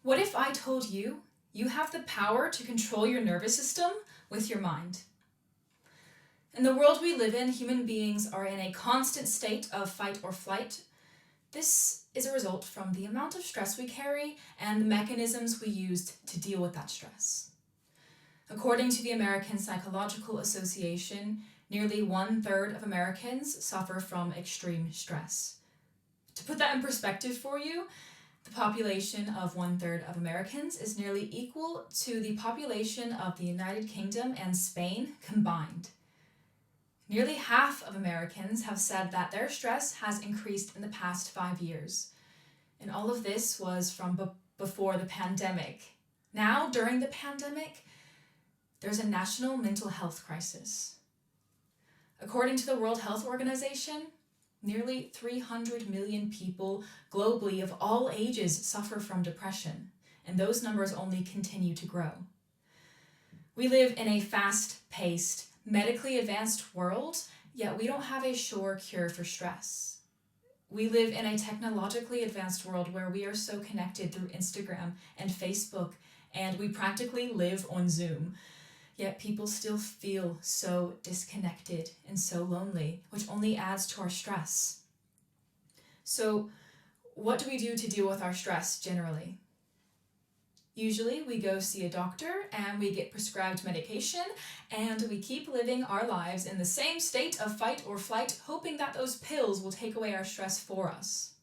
What if I told you you have the power to control your nervous system with your mind? In the world we live in, human beings are in a constant state of fight or flight. This is a result from the amount of stress we carry and the mechanisms we use to deal with that stress. According to the American Psychological Association, nearly 1/3 of Americans suffer from extreme stress. To put that in perspective for you, the population of 1/3 of Americans is nearly equal to the population of the United Kingdom and Spain combined. Nearly half of Americans have said that their stress has increased in the past 5 years. And all of this was from before the pandemic. Now, during the pandemic, there's a national mental health crisis. According to the World Health Organization, nearly 300 million people globally of all ages suffer from depression, and those numbers only continue to grow. We live in a fast-paced, medically advanced world, yet we don't have a sure cure for stress. We live in a technologically advanced world where we are so connected through Instagram and Facebook, and we practically live on Zoom. Yet people still feel so disconnected and so lonely, which only adds to our stress. So, what do we do to deal with our stress generally? Usually we go see a doctor and we get prescribed medication and we keep living our lives in the same state of fight or flight, hoping that those pills will take away our stress for us.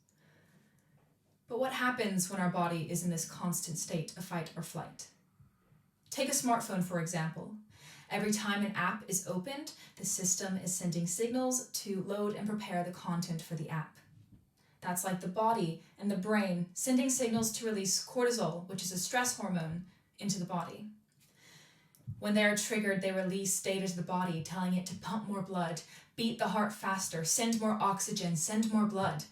But what happens when our body is in this constant state of fight or flight? Take a smartphone, for example. Every time an app is opened, the system is sending signals to load and prepare the content for the app. That's like the body and the brain sending signals to release cortisol, which is a stress hormone, into the body. When they are triggered, they release data to the body, telling it to pump more blood, beat the heart faster, send more oxygen, send more blood.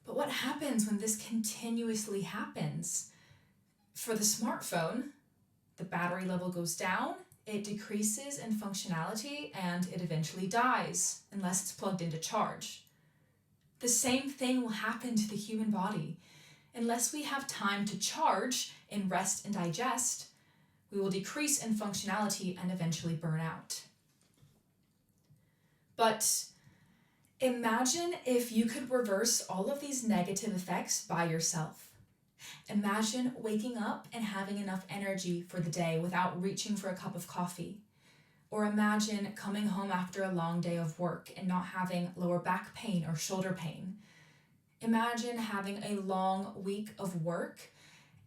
But what happens when this continuously happens? For the smartphone, the battery level goes down, it decreases in functionality, and it eventually dies unless it's plugged into charge. The same thing will happen to the human body. Unless we have time to charge and rest and digest, we will decrease in functionality and eventually burn out. But imagine if you could reverse all of these negative effects by yourself. Imagine waking up and having enough energy for the day without reaching for a cup of coffee. Or imagine coming home after a long day of work and not having lower back pain or shoulder pain. Imagine having a long week of work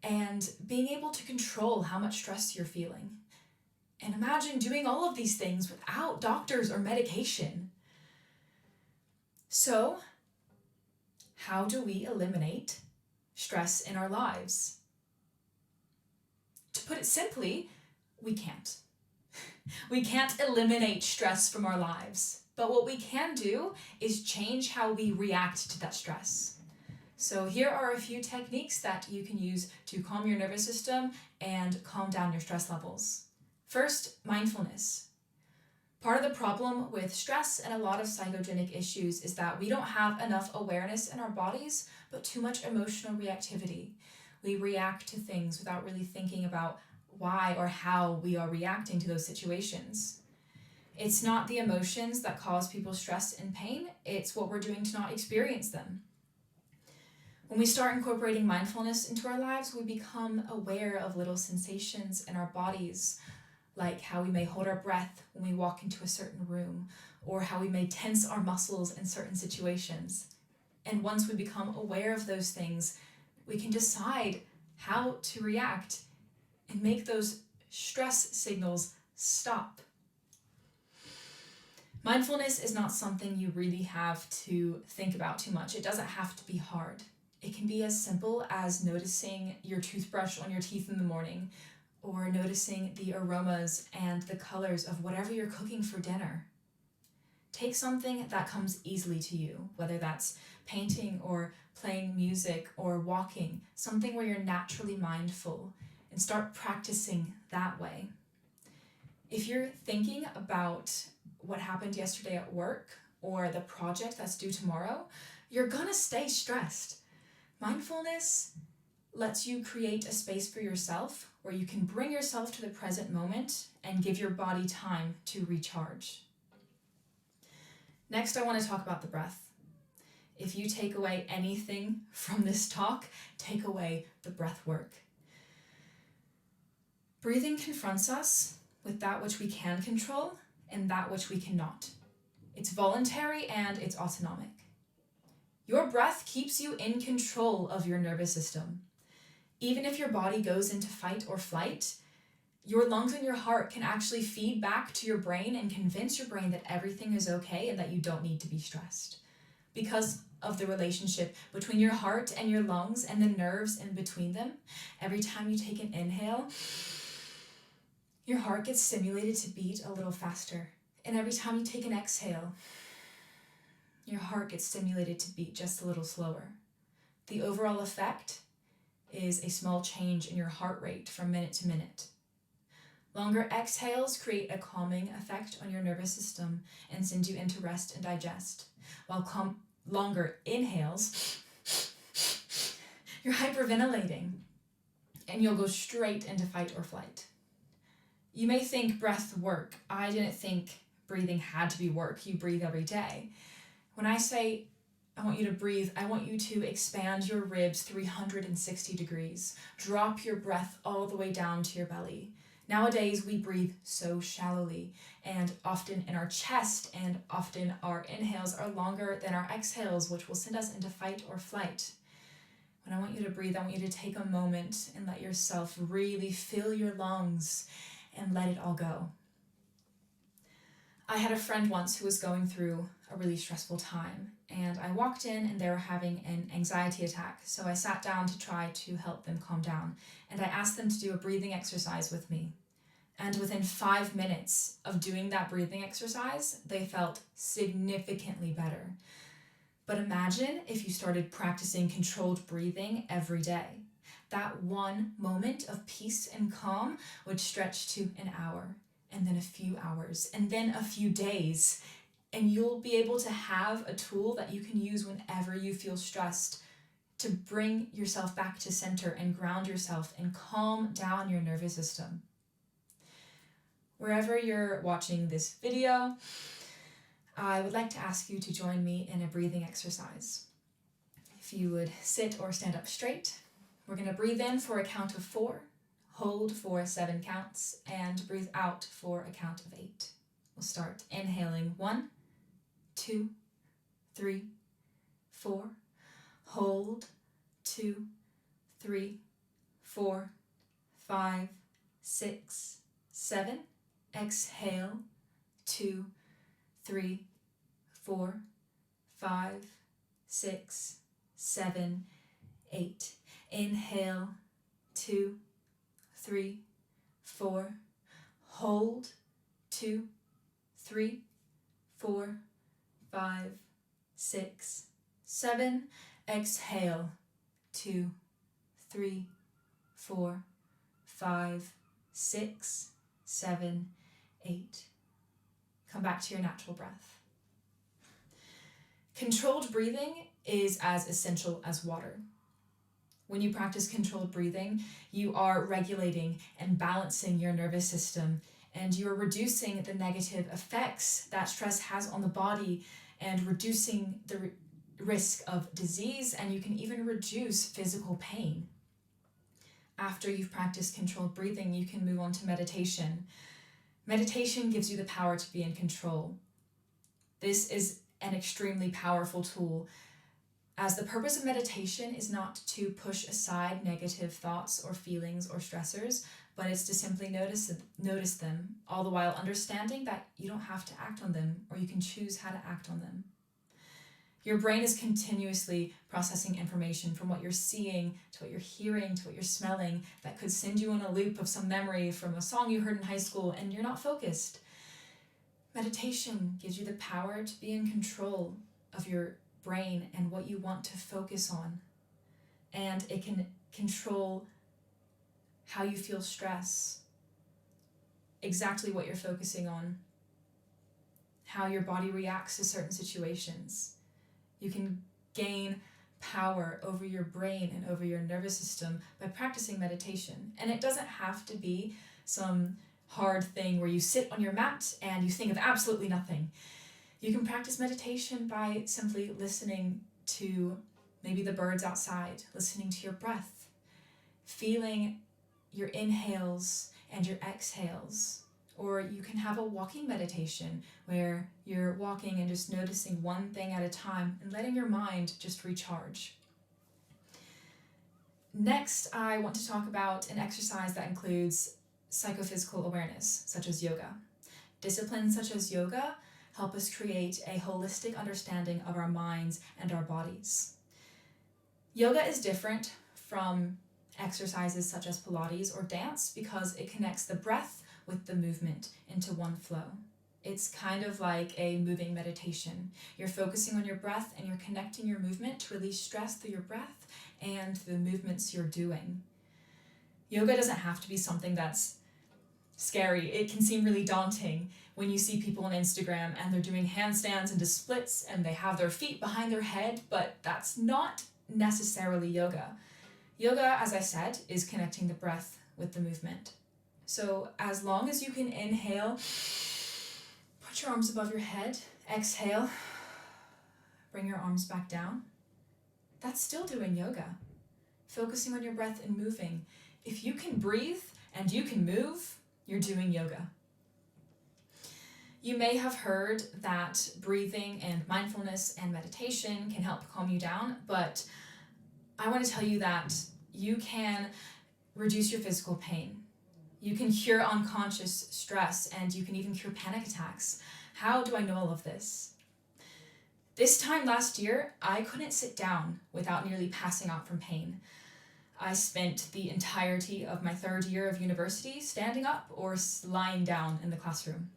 and being able to control how much stress you're feeling. And imagine doing all of these things without doctors or medication. So, how do we eliminate stress in our lives? To put it simply, we can't. We can't eliminate stress from our lives, but what we can do is change how we react to that stress. So here are a few techniques that you can use to calm your nervous system and calm down your stress levels. First, mindfulness. Part of the problem with stress and a lot of psychogenic issues is that we don't have enough awareness in our bodies, but too much emotional reactivity. We react to things without really thinking about why or how we are reacting to those situations. It's not the emotions that cause people stress and pain, it's what we're doing to not experience them. When we start incorporating mindfulness into our lives, we become aware of little sensations in our bodies, like how we may hold our breath when we walk into a certain room, or how we may tense our muscles in certain situations. And once we become aware of those things, we can decide how to react and make those stress signals stop. Mindfulness is not something you really have to think about too much. It doesn't have to be hard. It can be as simple as noticing your toothbrush on your teeth in the morning, or noticing the aromas and the colors of whatever you're cooking for dinner. Take something that comes easily to you, whether that's painting or playing music or walking, something where you're naturally mindful, and start practicing that way. If you're thinking about what happened yesterday at work or the project that's due tomorrow, you're gonna stay stressed. Mindfulness lets you create a space for yourself where you can bring yourself to the present moment and give your body time to recharge. Next, I want to talk about the breath. If you take away anything from this talk, take away the breath work. Breathing confronts us with that which we can control and that which we cannot. It's voluntary and it's autonomic. Your breath keeps you in control of your nervous system. Even if your body goes into fight or flight, your lungs and your heart can actually feed back to your brain and convince your brain that everything is okay and that you don't need to be stressed. Because of the relationship between your heart and your lungs and the nerves in between them, every time you take an inhale, your heart gets stimulated to beat a little faster. And every time you take an exhale, your heart gets stimulated to beat just a little slower. The overall effect is a small change in your heart rate from minute to minute. Longer exhales create a calming effect on your nervous system and send you into rest and digest, while longer inhales, you're hyperventilating and you'll go straight into fight or flight. You may think breath work. I didn't think breathing had to be work. You breathe every day. When I say I want you to breathe, I want you to expand your ribs 360 degrees. Drop your breath all the way down to your belly. Nowadays, we breathe so shallowly and often in our chest, and often our inhales are longer than our exhales, which will send us into fight or flight. When I want you to breathe, I want you to take a moment and let yourself really fill your lungs and let it all go. I had a friend once who was going through a really stressful time, and I walked in and they were having an anxiety attack. So I sat down to try to help them calm down, and I asked them to do a breathing exercise with me. And within 5 minutes of doing that breathing exercise, they felt significantly better. But imagine if you started practicing controlled breathing every day. That one moment of peace and calm would stretch to an hour, and then a few hours, and then a few days. And you'll be able to have a tool that you can use whenever you feel stressed to bring yourself back to center and ground yourself and calm down your nervous system. Wherever you're watching this video, I would like to ask you to join me in a breathing exercise. If you would sit or stand up straight, we're going to breathe in for a count of 4, hold for 7 counts, and breathe out for a count of 8. We'll start inhaling 1, 2, 3, 4, hold 2, 3, 4, 5, 6, 7. Exhale 2, 3, 4, 5, 6, 7, 8. Inhale 2, 3, 4. Hold 2, 3, 4, 5, 6, 7. Exhale 2, 3, 4, 5, 6, 7, 8. Come back to your natural breath. Controlled breathing is as essential as water. When you practice controlled breathing, you are regulating and balancing your nervous system, and you are reducing the negative effects that stress has on the body and reducing the risk of disease, and you can even reduce physical pain. After you've practiced controlled breathing, you can move on to meditation. Meditation gives you the power to be in control. This is an extremely powerful tool, as the purpose of meditation is not to push aside negative thoughts or feelings or stressors, but it's to simply notice them, all the while understanding that you don't have to act on them, or you can choose how to act on them. Your brain is continuously processing information from what you're seeing to what you're hearing to what you're smelling that could send you on a loop of some memory from a song you heard in high school, and you're not focused. Meditation gives you the power to be in control of your brain and what you want to focus on. And it can control how you feel stress, exactly what you're focusing on, how your body reacts to certain situations. You can gain power over your brain and over your nervous system by practicing meditation. And it doesn't have to be some hard thing where you sit on your mat and you think of absolutely nothing. You can practice meditation by simply listening to maybe the birds outside, listening to your breath, feeling your inhales and your exhales. Or you can have a walking meditation where you're walking and just noticing one thing at a time and letting your mind just recharge. Next, I want to talk about an exercise that includes psychophysical awareness, such as yoga. Disciplines such as yoga help us create a holistic understanding of our minds and our bodies. Yoga is different from exercises such as Pilates or dance because it connects the breath with the movement into one flow. It's kind of like a moving meditation. You're focusing on your breath and you're connecting your movement to release stress through your breath and the movements you're doing. Yoga doesn't have to be something that's scary. It can seem really daunting when you see people on Instagram and they're doing handstands into splits and they have their feet behind their head, but that's not necessarily yoga. Yoga, as I said, is connecting the breath with the movement. So as long as you can inhale, put your arms above your head, exhale, bring your arms back down. That's still doing yoga. Focusing on your breath and moving. If you can breathe and you can move, you're doing yoga. You may have heard that breathing and mindfulness and meditation can help calm you down, but I want to tell you that you can reduce your physical pain. You can cure unconscious stress, and you can even cure panic attacks. How do I know all of this? This time last year, I couldn't sit down without nearly passing out from pain. I spent the entirety of my third year of university standing up or lying down in the classroom.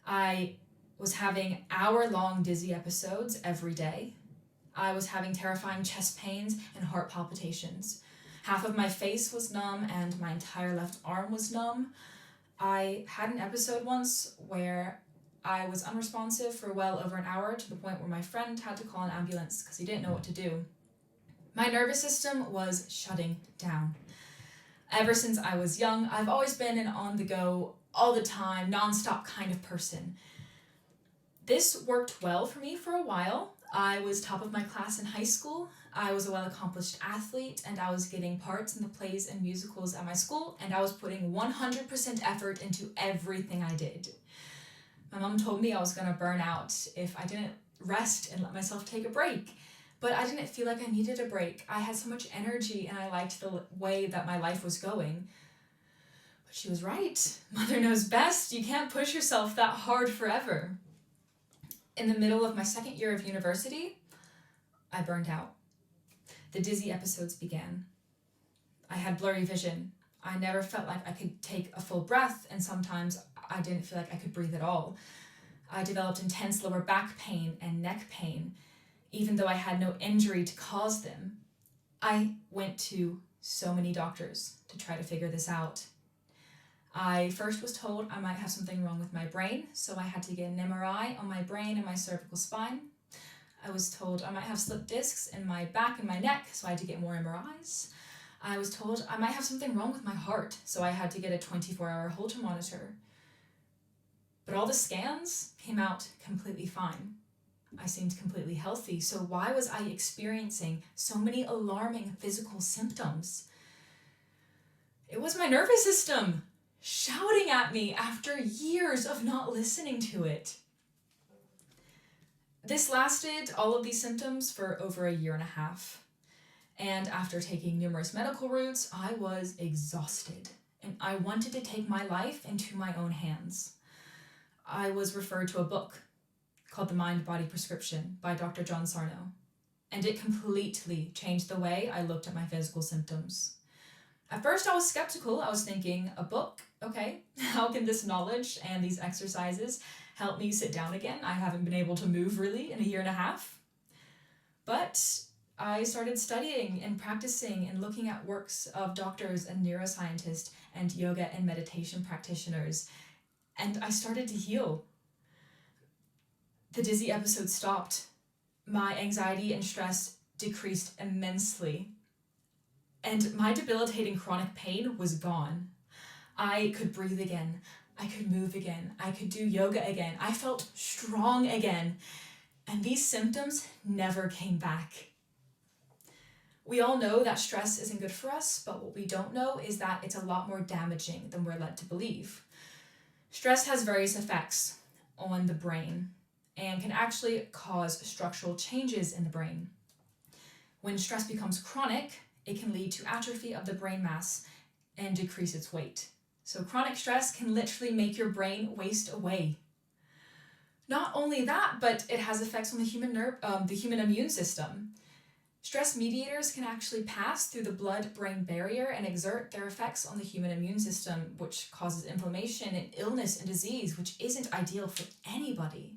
I was having hour-long dizzy episodes every day. I was having terrifying chest pains and heart palpitations. Half of my face was numb and my entire left arm was numb. I had an episode once where I was unresponsive for well over an hour to the point where my friend had to call an ambulance because he didn't know what to do. My nervous system was shutting down. Ever since I was young, I've always been an on-the-go, all the time, non-stop kind of person. This worked well for me for a while. I was top of my class in high school. I was a well-accomplished athlete, and I was getting parts in the plays and musicals at my school, and I was putting 100% effort into everything I did. My mom told me I was going to burn out if I didn't rest and let myself take a break. But I didn't feel like I needed a break. I had so much energy and I liked the way that my life was going. But she was right. Mother knows best. You can't push yourself that hard forever. In the middle of my second year of university, I burned out. The dizzy episodes began. I had blurry vision. I never felt like I could take a full breath, and sometimes I didn't feel like I could breathe at all. I developed intense lower back pain and neck pain, even though I had no injury to cause them. I went to so many doctors to try to figure this out. I first was told I might have something wrong with my brain, so I had to get an MRI on my brain and my cervical spine. I was told I might have slipped discs in my back and my neck, so I had to get more MRIs. I was told I might have something wrong with my heart, so I had to get a 24-hour Holter monitor. But all the scans came out completely fine. I seemed completely healthy, so why was I experiencing so many alarming physical symptoms? It was my nervous system shouting at me after years of not listening to it. This lasted, all of these symptoms, for over 1.5 years. And after taking numerous medical routes, I was exhausted, and I wanted to take my life into my own hands. I was referred to a book called The Mind-Body Prescription by Dr. John Sarno, and it completely changed the way I looked at my physical symptoms. At first I was skeptical. I was thinking, a book? Okay, how can this knowledge and these exercises help me sit down again? I haven't been able to move really in 1.5 years. But I started studying and practicing and looking at works of doctors and neuroscientists and yoga and meditation practitioners, and I started to heal. The dizzy episodes stopped. My anxiety and stress decreased immensely, and my debilitating chronic pain was gone. I could breathe again. I could move again. I could do yoga again. I felt strong again. And these symptoms never came back. We all know that stress isn't good for us, but what we don't know is that it's a lot more damaging than we're led to believe. Stress has various effects on the brain and can actually cause structural changes in the brain. When stress becomes chronic, it can lead to atrophy of the brain mass and decrease its weight. So chronic stress can literally make your brain waste away. Not only that, but it has effects on the human immune system. Stress mediators can actually pass through the blood-brain barrier and exert their effects on the human immune system, which causes inflammation and illness and disease, which isn't ideal for anybody.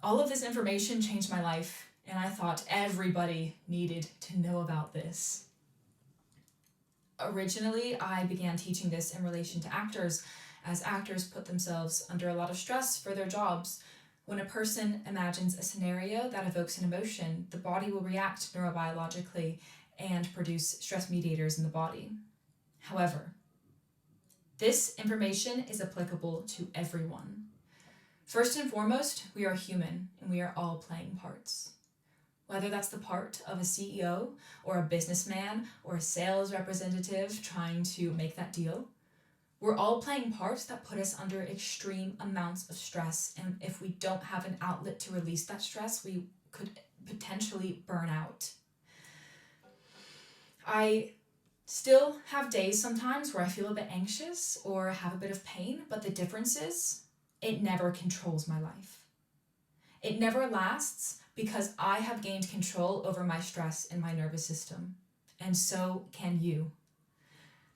All of this information changed my life, and I thought everybody needed to know about this. Originally, I began teaching this in relation to actors, as actors put themselves under a lot of stress for their jobs. When a person imagines a scenario that evokes an emotion, the body will react neurobiologically and produce stress mediators in the body. However, this information is applicable to everyone. First and foremost, we are human and we are all playing parts. Whether that's the part of a CEO or a businessman or a sales representative trying to make that deal, we're all playing parts that put us under extreme amounts of stress, and if we don't have an outlet to release that stress, we could potentially burn out. I still have days sometimes where I feel a bit anxious or have a bit of pain, but the difference is it never controls my life. It never lasts because I have gained control over my stress and my nervous system, and so can you.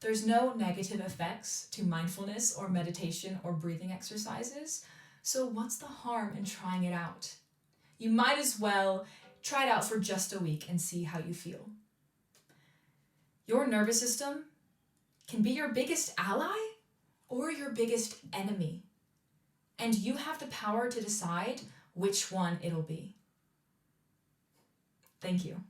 There's no negative effects to mindfulness or meditation or breathing exercises, so what's the harm in trying it out? You might as well try it out for just a week and see how you feel. Your nervous system can be your biggest ally or your biggest enemy, and you have the power to decide which one it'll be. Thank you.